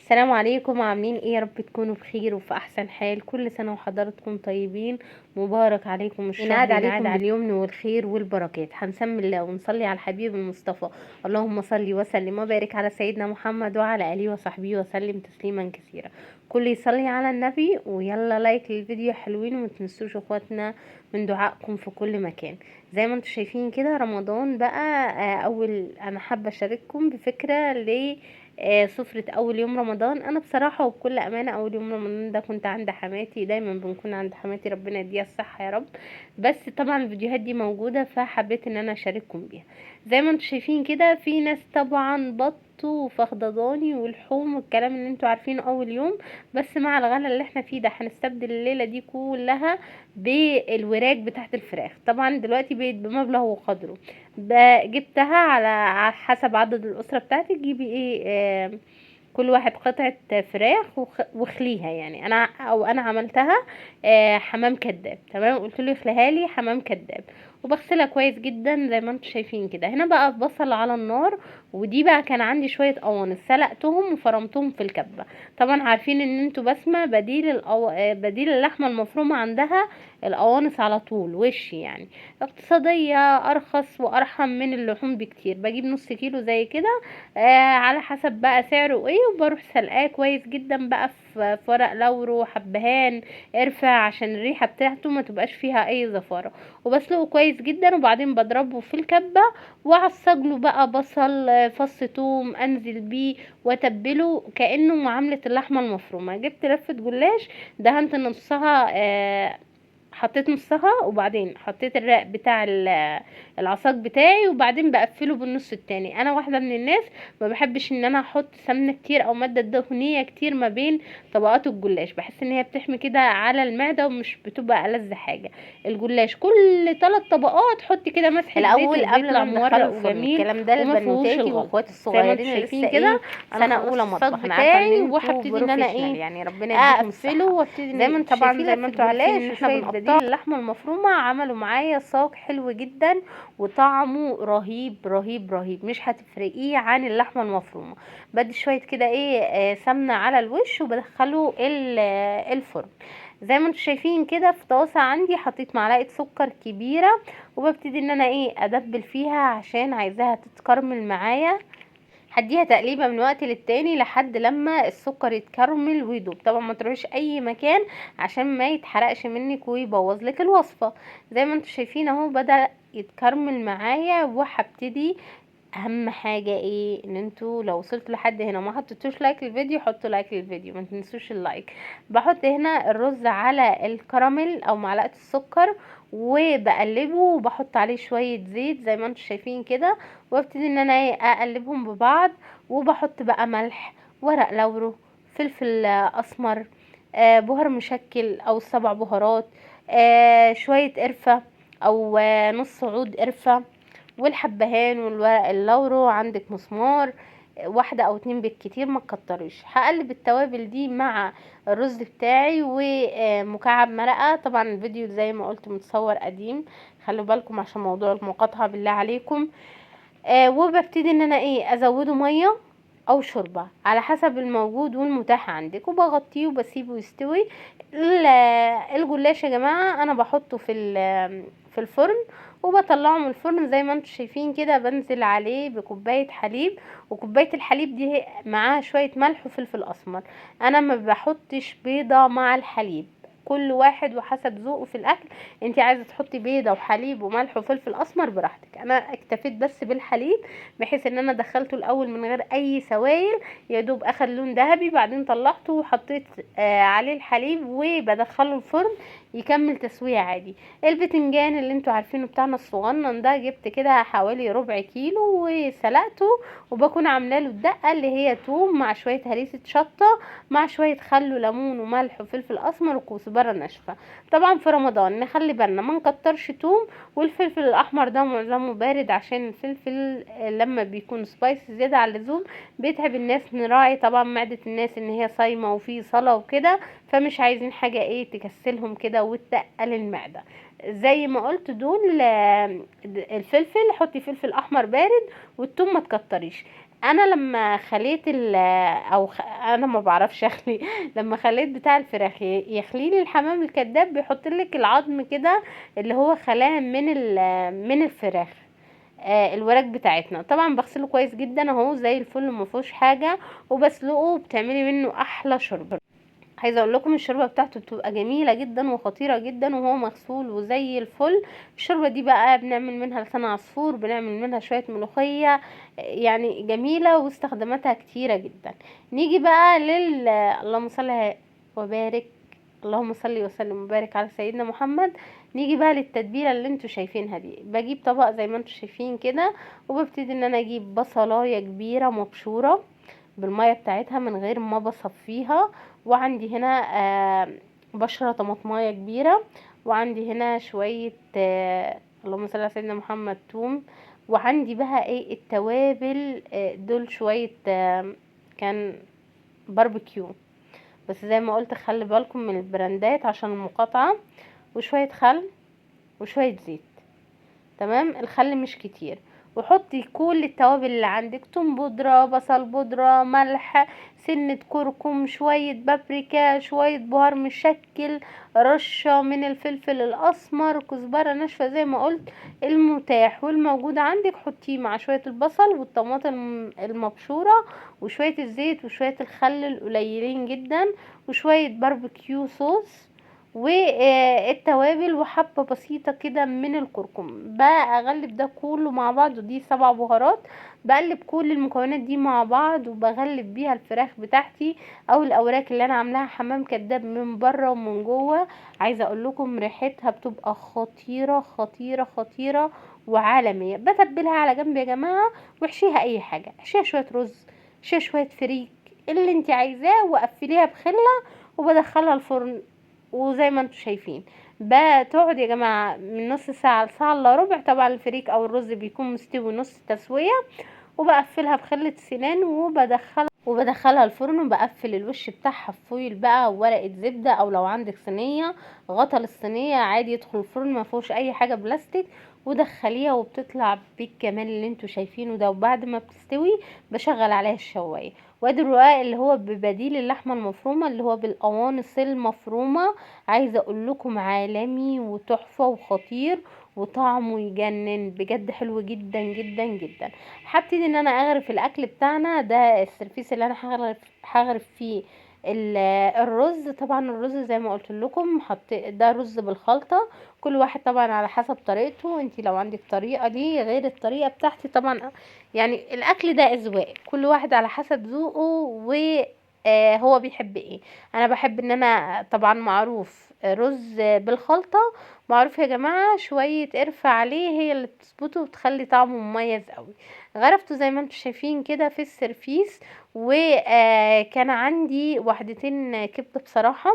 السلام عليكم، عاملين ايه؟ يا رب تكونوا بخير وفي احسن حال. كل سنه وحضراتكم طيبين، مبارك عليكم الشهر، ينعاد عليكم باليمن والخير والبركات. هنسمي الله ونصلي على الحبيب المصطفى. اللهم صل وسلم وبارك على سيدنا محمد وعلى اله وصحبه وسلم تسليما كثيرا. كل يصلي على النبي، ويلا لايك للفيديو حلوين، وما تنسوش اخواتنا من دعائكم في كل مكان. زي ما انتم شايفين كده رمضان بقى. انا حابه اشارككم بفكره سفرة أول يوم رمضان. أنا بصراحة وبكل أمانة أول يوم رمضان ده كنت عند حماتي، دايما بنكون عند حماتي، ربنا يديها الصحة يا رب. بس طبعا الفيديوهات دي موجودة، فحبيت ان انا اشارككم بيها. زي ما انتم شايفين كده، في ناس طبعا بط وفخدضاني والحوم والكلام اللي انتوا عارفينه اول يوم. بس مع الغلا اللي احنا فيه ده هنستبدل الليلة دي كلها بالوراك بتاعت الفراخ. طبعا دلوقتي بقت بمبلغ وقدره. جبتها على حسب عدد الأسرة بتاعتي. تجيبي ايه؟ كل واحد قطعة فراخ واخليها. يعني انا عملتها حمام كداب. تمام، قلت له اخليها لي حمام كداب، وبغسلها كويس جدا زي ما انتم شايفين كده. هنا بقى بصل على النار، ودي بقى كان عندي شويه قوانص سلقتهم وفرمتهم في الكبه. طبعا عارفين ان انتوا بسمه بديل اللحمه المفرومه عندها القوانص على طول وش. يعني اقتصاديه، ارخص وارحم من اللحوم بكتير. بجيب نص كيلو زي كده على حسب بقى سعره ايه، وبروح سلقاه كويس جدا بقى في ورق لورو، حبهان، قرفة، عشان الريحة بتاعته ما تبقاش فيها اي زفارة. وبسلقه كويس جدا، وبعدين بضربه في الكبة واعصج له بقى بصل، فص توم، انزل بيه واتبله كأنه معاملة اللحمة المفرومة. جبت لفة جلاش، دهنت نصها، حطيت نصها، وبعدين حطيت الرق بتاع العصاج بتاعي، وبعدين بقفله بالنص التاني. انا واحده من الناس ما بحبش ان انا احط سمنه كتير او ماده دهنيه كتير ما بين طبقات الجلاش. بحس ان هي بتحمي كده على المعده ومش بتبقى ألذ حاجه. الجلاش كل 3 طبقات حطي كده مسحه زيت الاول قبل وبيطلع ما ندخله مورق الفرن. وجميل الكلام ده وما فيهوش لبنوتاتي الغلط. واخواتي زي ما انتم الصغيرين اللي شايفين لسه كده، سنه انا اولى الصاج مطبخ. انا عارفه ان بتاعي، انتوا وهبتدي ان انا بروفيشنال، ايه يعني ربنا يديكم اقفله، الصحه. وابتدي زي ما انتوا طبعا شايفين زي ما لفه انتم عارفين جلاش ان احنا شويه بديل بنقطعه. اللحمه المفرومه عملوا معايا صاج حلو جدا، وطعمه رهيب رهيب رهيب. مش هتفرقيه عن اللحمه المفرومه. بدي شويه كده ايه سمنه على الوش، وبدخله الفرن. زي ما انتم شايفين كده، في طاسه عندي حطيت معلقه سكر كبيره، وببتدي ان انا ايه ادبل فيها عشان عايزاها تتكرمل معايا. هديها تقليبه من وقت للتاني لحد لما السكر يتكرمل ويدوب. طبعا ما تروحيش اي مكان عشان ما يتحرقش منك ويبوظ لك الوصفه. زي ما انتم شايفين اهو بدأ يتكرمل معايا، وهبتدي. اهم حاجه ايه؟ ان انتوا لو وصلتوا لحد هنا وما حطيتوش لايك للفيديو، حطوا لايك للفيديو، ما تنسوش اللايك. بحط هنا الرز على الكراميل او معلقه السكر، وبقلبه، وبحط عليه شويه زيت زي ما انتم شايفين كده، وابتدي ان انا اقلبهم ببعض. وبحط بقى ملح، ورق لورو، فلفل اسمر، بهار مشكل او 7 بهارات، شويه قرفه او نص عود قرفه، والحبهان والورق اللورو عندك مسمار، واحدة او 2 بالكتير، ما تكتريش. هقلب التوابل دي مع الرز بتاعي ومكعب مرقة. طبعا الفيديو زي ما قلت متصور قديم، خلوا بالكم عشان موضوع المقاطعة بالله عليكم. وببتدي ان انا ايه ازوده مية او شوربة على حسب الموجود والمتاح عندك، وبغطيه وبسيبه يستوي. الجلاش يا جماعة انا بحطه في الفرن، وبطلعه من الفرن زي ما انتم شايفين كده. بنزل عليه بكوباية حليب، وكوباية الحليب دي معاها شوية ملح وفلفل اسمر. انا ما بحطش بيضة مع الحليب، كل واحد وحسب ذوقه في الاكل. انت عايزه تحطي بيضه وحليب وملح وفلفل اسمر براحتك. انا اكتفيت بس بالحليب، بحيث ان انا دخلته الاول من غير اي سوائل، يا دوب اخد لون ذهبي. بعدين طلعته وحطيت عليه الحليب، وبدخله الفرن يكمل تسويه عادي. البتنجان اللي انتوا عارفينه بتاعنا الصغنن ده، جبت كده حوالي ربع كيلو وسلقته، وبكون عامله له الدقه اللي هي توم مع شويه هريسه شطه مع شويه خل وليمون وملح وفلفل اسمر وكزبره ناشفه. طبعا في رمضان نخلي بالنا ما نكترش توم، والفلفل الاحمر ده معظمه بارد، عشان الفلفل لما بيكون سبايس زياده عن اللزوم بيتعب الناس. نراعي طبعا معده الناس ان هي صايمه وفي صلاه وكده، فمش عايزين حاجه ايه تكسلهم كده وتقل المعده. زي ما قلت دول الفلفل، حطي فلفل احمر بارد، والثوم ما تكتريش. انا لما خليت انا ما بعرفش اخلي. لما خليت بتاع الفراخ يخليلي الحمام الكذاب، بيحط لك العظم كده اللي هو خلاه من الفراخ. الوراك بتاعتنا طبعا بغسله كويس جدا اهو زي الفل، ما فيهوش حاجه، وبسلقه، بتعملي منه احلى شوربه. عايزه اقول لكم الشوربه بتاعته بتبقى جميله جدا وخطيره جدا وهو مغسول وزي الفل. الشوربه دي بقى بنعمل منها لسان عصفور، بنعمل منها شويه ملوخيه، يعني جميله واستخداماتها كتيره جدا. نيجي بقى اللهم صل وبارك، اللهم صل وسلم وبارك على سيدنا محمد. نيجي بقى للتتبيله اللي انتوا شايفينها دي. بجيب طبق زي ما انتوا شايفين كده، وببتدي ان انا اجيب بصلايه كبيره مبشوره بالميه بتاعتها من غير ما بصفيها، وعندي هنا بشرة طماطمايه كبيرة، وعندي هنا شوية اللهم صل على سيدنا محمد توم، وعندي بقى ايه التوابل دول شوية كان باربيكيو، بس زي ما قلت خلي بالكم من البراندات عشان المقاطعة، وشوية خل وشوية زيت. تمام، الخل مش كتير. وحطي كل التوابل اللي عندك، توم بودرة، بصل بودرة، ملح، سنة كركم، شوية بابريكا، شوية بهار مشكل، رشة من الفلفل الاسمر، كزبرة ناشفة زي ما قلت. المتاح والموجود عندك حطيه مع شوية البصل والطماطم المبشورة وشوية الزيت وشوية الخل القليلين جدا وشوية باربيكيو صوص والتوابل وحبة بسيطة كده من الكركم. بقى اغلب ده كله مع بعض، ودي 7 بهارات. بقلب كل المكونات دي مع بعض وبغلب بيها الفراخ بتاعتي او الاوراق اللي انا عاملاها حمام كداب من بره ومن جوه. عايزه اقول لكم ريحتها بتبقى خطيره خطيره خطيره وعالميه. بتبلها على جنب يا جماعه، واحشيها اي حاجه، احشيها شويه رز، احشيها شويه فريك، اللي انت عايزاه، وقفليها بخله وبدخلها الفرن. وزي ما انتم شايفين بتقعد يا جماعه من نص ساعه لساعه الا ربع. طبعا الفريك او الرز بيكون مستوي نص تسويه، وبقفلها بخلة سنان وبدخلها الفرن، وبقفل الوش بتاعها بفويل بقى وورقه زبده، او لو عندك صينيه غطا الصينيه عادي يدخل الفرن ما فيهوش اي حاجه بلاستيك، ودخليها وبتطلع بالجمال اللي انتوا شايفينه ده. وبعد ما بتستوي بشغل عليها الشوايه. وادي الرقاق اللي هو ببديل اللحمه المفرومه اللي هو بالقوانص المفرومه. عايزه اقول لكم عالمي وتحفه وخطير وطعمه يجنن بجد، حلو جدا جدا جدا. هبتدي ان انا اغرف الاكل بتاعنا ده. السرفيس اللي انا هغرف فيه الرز. طبعا الرز زي ما قلت لكم ده رز بالخلطه. كل واحد طبعا على حسب طريقته. انتي لو عندك طريقه دي غير الطريقه بتاعتي طبعا، يعني الاكل ده اذواق، كل واحد على حسب ذوقه هو بيحب ايه. انا بحب ان انا طبعا معروف رز بالخلطه، معروف يا جماعه شويه قرفه عليه هي اللي بتظبطه وبتخلي طعمه مميز قوي. غرفته زي ما انتم شايفين كده في السرفيس. وكان عندي وحدتين كبده بصراحه.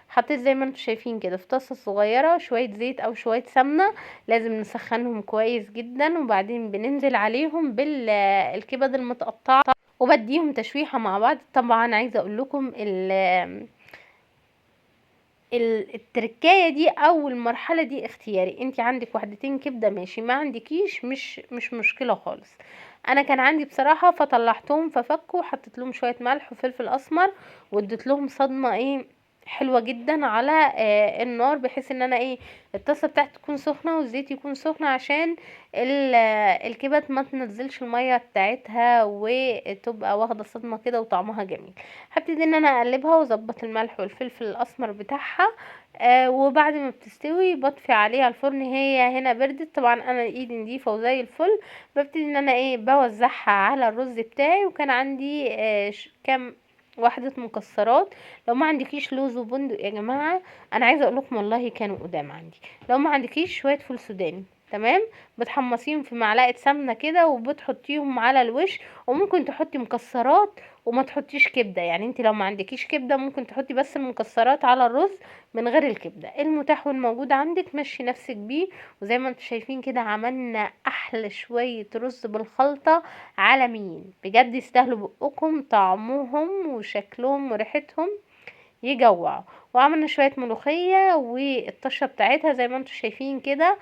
حطيت زي ما انتم شايفين كده في طاسه صغيره شويه زيت او شويه سمنه، لازم نسخنهم كويس جدا، وبعدين بننزل عليهم بالكبد المتقطعه وبديهم تشويحه مع بعض. طبعا عايزه اقول لكم التركايه دي او المرحله دي اختياري. انت عندك وحدتين كبده ماشي، ما عندكيش مش مشكله خالص. انا كان عندي بصراحه فطلعتهم ففكوا، حطيت لهم شويه ملح وفلفل اسمر، واديت لهم صدمه حلوه جدا على النار، بحيث ان انا الطاسه بتاعتي تكون سخنه والزيت يكون سخن عشان الكبد ما تنزلش الميه بتاعتها وتبقى واخده صدمه كده وطعمها جميل. هبتدي ان انا اقلبها واظبط الملح والفلفل الاسمر بتاعها. وبعد ما بتستوي بطفي عليها الفرن. هي هنا بردت طبعا، انا ايدي نضيفه وزي الفل. ببتدي ان انا بوزعها على الرز بتاعي. وكان عندي كام واحدة مكسرات. لو ما عندكيش لوز وبندق يا جماعة، انا عايزة اقول لكم والله كانوا قدام عندي. لو ما عندكيش شوية فول سوداني، تمام، بتحمصيهم في معلقة سمنة كده وبتحطيهم على الوش. وممكن تحطي مكسرات وما تحطيش كبده، يعني انت لو ما عندكيش كبده ممكن تحطي بس المكسرات على الرز من غير الكبده. المتاح والموجود عندك مشي نفسك بيه. وزي ما انتم شايفين كده عملنا احلى شويه رز بالخلطه عالميين بجد، يستاهلوا بقكم، طعمهم وشكلهم وريحتهم يجوعوا. وعملنا شويه ملوخيه والطشه بتاعتها زي ما انتم شايفين كده.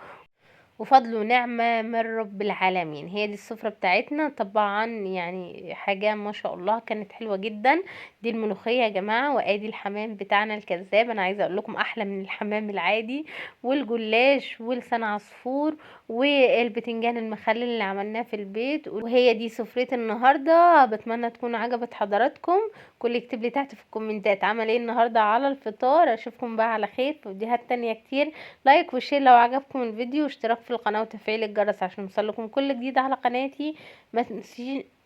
وفضل ونعمة من رب العالمين. هي دي السفرة بتاعتنا طبعا، يعني حاجة ما شاء الله كانت حلوة جدا. دي الملوخية يا جماعة، وادي الحمام بتاعنا الكذاب، انا عايزة اقول لكم احلى من الحمام العادي، والجلاش ولسان عصفور والبتنجان المخلل اللي عملناه في البيت. وهي دي سفرتي النهاردة، بتمنى تكون عجبت حضراتكم. كل يكتب لي تحت في الكومنتات عمل ايه النهاردة على الفطار. اشوفكم بقى على خير في فيديوهات تانية كتير. لايك وشير لو عجبكم الفيديو، واشتراك في القناة وتفعيل الجرس عشان يوصلكم كل جديد على قناتي.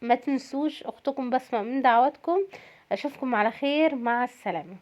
ما تنسوش اختكم بسمة من دعواتكم. اشوفكم على خير، مع السلامة.